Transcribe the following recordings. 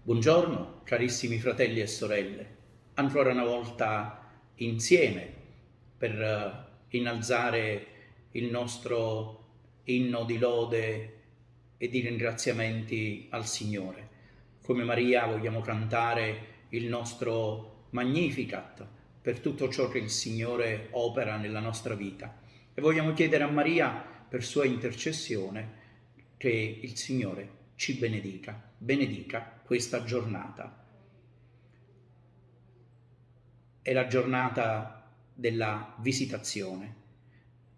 Buongiorno, carissimi fratelli e sorelle, ancora una volta insieme per innalzare il nostro inno di lode e di ringraziamenti al Signore. Come Maria vogliamo cantare il nostro Magnificat per tutto ciò che il Signore opera nella nostra vita e vogliamo chiedere a Maria per sua intercessione che il Signore ci benedica questa giornata. È la giornata della visitazione.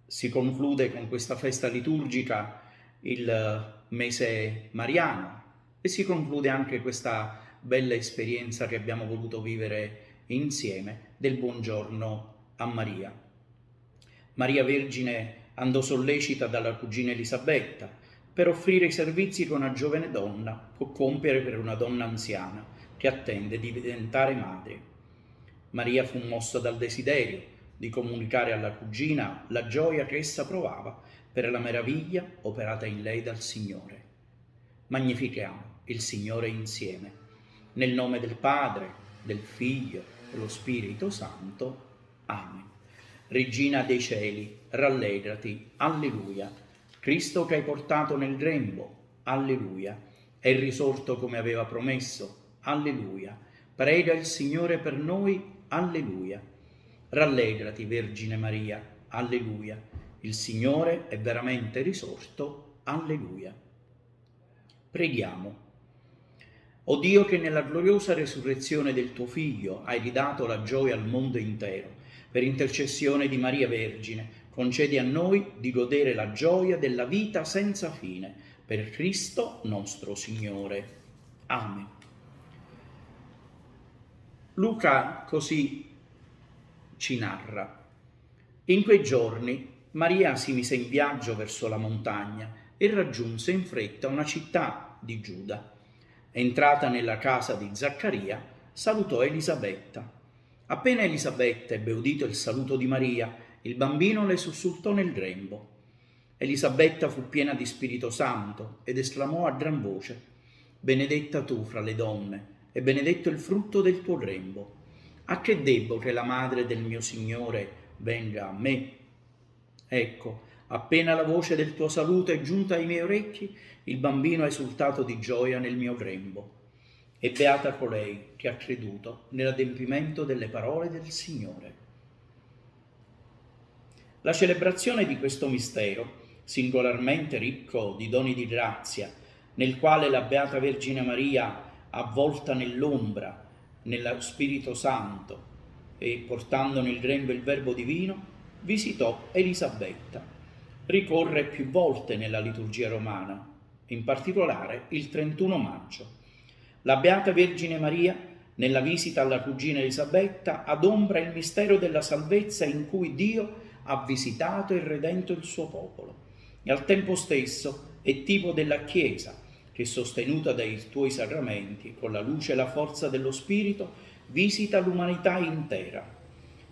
Si conclude con questa festa liturgica il mese mariano e si conclude anche questa bella esperienza che abbiamo voluto vivere insieme del buongiorno a Maria. Maria Vergine andò sollecita dalla cugina Elisabetta per offrire i servizi che una giovane donna può compiere per una donna anziana che attende di diventare madre. Maria fu mossa dal desiderio di comunicare alla cugina la gioia che essa provava per la meraviglia operata in lei dal Signore. Magnifichiamo il Signore insieme, nel nome del Padre, del Figlio e dello Spirito Santo. Amen. Regina dei cieli, rallegrati, alleluia. Cristo che hai portato nel grembo, alleluia. È risorto come aveva promesso, alleluia. Prega il Signore per noi, alleluia. Rallegrati, Vergine Maria, alleluia. Il Signore è veramente risorto, alleluia. Preghiamo. O Dio che nella gloriosa resurrezione del tuo Figlio hai ridato la gioia al mondo intero, per intercessione di Maria Vergine, concedi a noi di godere la gioia della vita senza fine, per Cristo nostro Signore. Amen. Luca così ci narra. In quei giorni Maria si mise in viaggio verso la montagna e raggiunse in fretta una città di Giuda. Entrata nella casa di Zaccaria, salutò Elisabetta. Appena Elisabetta ebbe udito il saluto di Maria, il bambino le sussultò nel grembo. Elisabetta fu piena di Spirito Santo ed esclamò a gran voce: benedetta tu fra le donne e benedetto il frutto del tuo grembo. A che debbo che la madre del mio Signore venga a me? Ecco, appena la voce del tuo saluto è giunta ai miei orecchi, il bambino ha esultato di gioia nel mio grembo. E beata colei che ha creduto nell'adempimento delle parole del Signore. La celebrazione di questo mistero, singolarmente ricco di doni di grazia, nel quale la Beata Vergine Maria, avvolta nell'ombra, nello Spirito Santo e portando nel grembo il Verbo divino, visitò Elisabetta. Ricorre più volte nella liturgia romana, in particolare il 31 maggio. La Beata Vergine Maria, nella visita alla cugina Elisabetta, adombra il mistero della salvezza in cui Dio ha visitato e redento il suo popolo, e al tempo stesso è tipo della Chiesa che, sostenuta dai tuoi sacramenti, con la luce e la forza dello Spirito, visita l'umanità intera,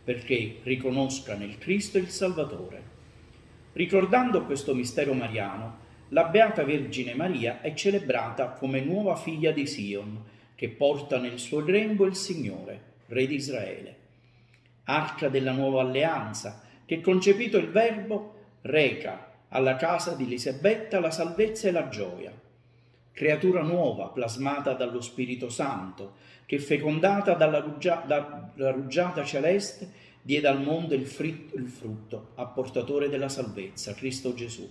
perché riconosca nel Cristo il Salvatore. Ricordando questo mistero mariano, la Beata Vergine Maria è celebrata come nuova figlia di Sion, che porta nel suo grembo il Signore, Re di Israele. Arca della nuova alleanza, che concepito il Verbo reca alla casa di Elisabetta la salvezza e la gioia. Creatura nuova plasmata dallo Spirito Santo, che fecondata dalla rugiada celeste diede al mondo il frutto, apportatore della salvezza, Cristo Gesù.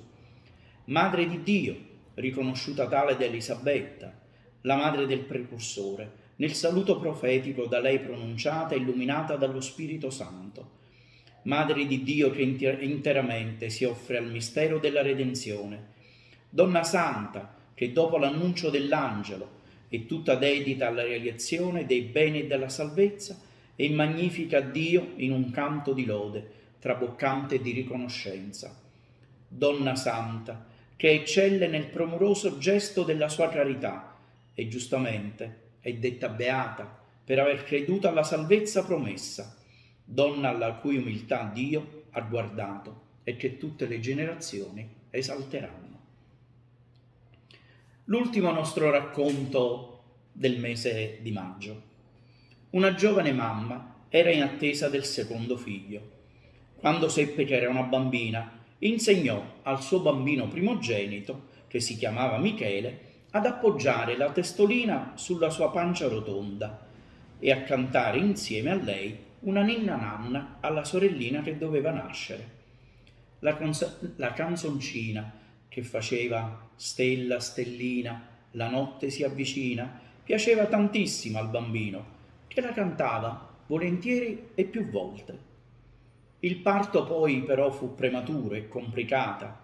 Madre di Dio, riconosciuta tale da Elisabetta, la madre del precursore, nel saluto profetico da lei pronunciata e illuminata dallo Spirito Santo. Madre di Dio che interamente si offre al mistero della redenzione. Donna Santa che dopo l'annuncio dell'angelo è tutta dedita alla realizzazione dei beni e della salvezza e magnifica Dio in un canto di lode, traboccante di riconoscenza. Donna Santa che eccelle nel premuroso gesto della sua carità e giustamente è detta beata per aver creduto alla salvezza promessa, donna alla cui umiltà Dio ha guardato e che tutte le generazioni esalteranno. L'ultimo nostro racconto del mese di maggio. Una giovane mamma era in attesa del secondo figlio. Quando seppe che era una bambina, insegnò al suo bambino primogenito, che si chiamava Michele, ad appoggiare la testolina sulla sua pancia rotonda e a cantare insieme a lei una ninna nanna alla sorellina che doveva nascere. La canzoncina che faceva Stella, stellina, la notte si avvicina, piaceva tantissimo al bambino, che la cantava volentieri e più volte. Il parto poi però fu prematuro e complicata.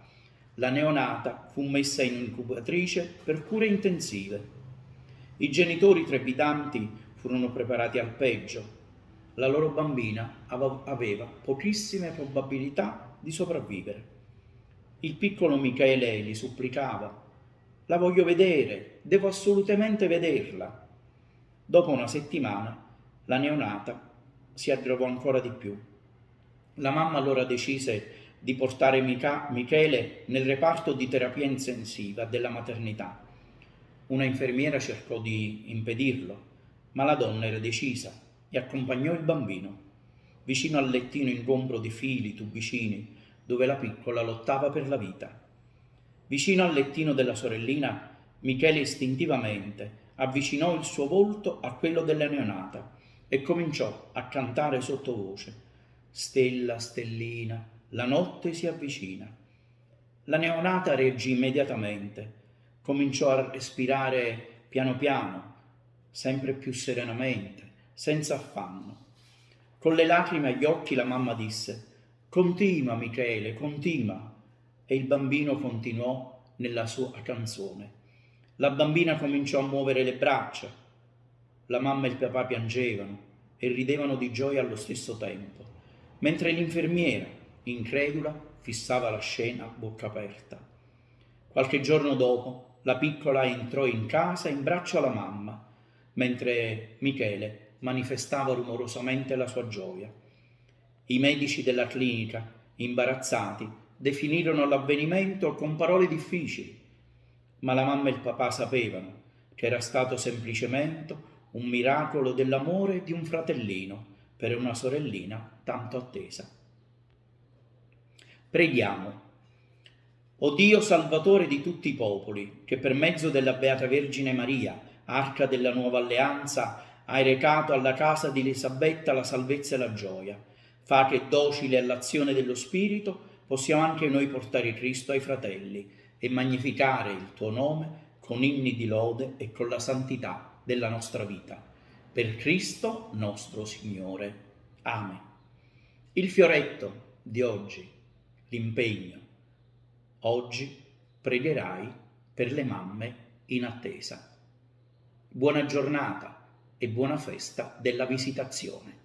La neonata fu messa in incubatrice per cure intensive. I genitori trepidanti furono preparati al peggio. La loro bambina aveva pochissime probabilità di sopravvivere. Il piccolo Michele gli supplicava: la voglio vedere, devo assolutamente vederla. Dopo una settimana la neonata si aggravò ancora di più. La mamma allora decise di portare Michele nel reparto di terapia intensiva della maternità. Una infermiera cercò di impedirlo, ma la donna era decisa e accompagnò il bambino, vicino al lettino ingombro di fili, tubicini, dove la piccola lottava per la vita. Vicino al lettino della sorellina, Michele istintivamente avvicinò il suo volto a quello della neonata e cominciò a cantare sottovoce: Stella, stellina, la notte si avvicina. La neonata reagì immediatamente, cominciò a respirare piano piano, sempre più serenamente, senza affanno. Con le lacrime agli occhi la mamma disse: continua Michele, continua. E il bambino continuò nella sua canzone. La bambina cominciò a muovere le braccia. La mamma e il papà piangevano e ridevano di gioia allo stesso tempo, mentre l'infermiera, incredula, fissava la scena a bocca aperta. Qualche giorno dopo, la piccola entrò in casa in braccio alla mamma, mentre Michele manifestava rumorosamente la sua gioia. I medici della clinica, imbarazzati, definirono l'avvenimento con parole difficili, ma la mamma e il papà sapevano che era stato semplicemente un miracolo dell'amore di un fratellino per una sorellina tanto attesa. Preghiamo. O Dio Salvatore di tutti i popoli, che per mezzo della Beata Vergine Maria, arca della nuova alleanza, hai recato alla casa di Elisabetta la salvezza e la gioia, fa che docili all'azione dello Spirito possiamo anche noi portare Cristo ai fratelli e magnificare il tuo nome con inni di lode e con la santità della nostra vita. Per Cristo nostro Signore. Amen. Il fioretto di oggi, l'impegno. Oggi pregherai per le mamme in attesa. Buona giornata e buona festa della Visitazione.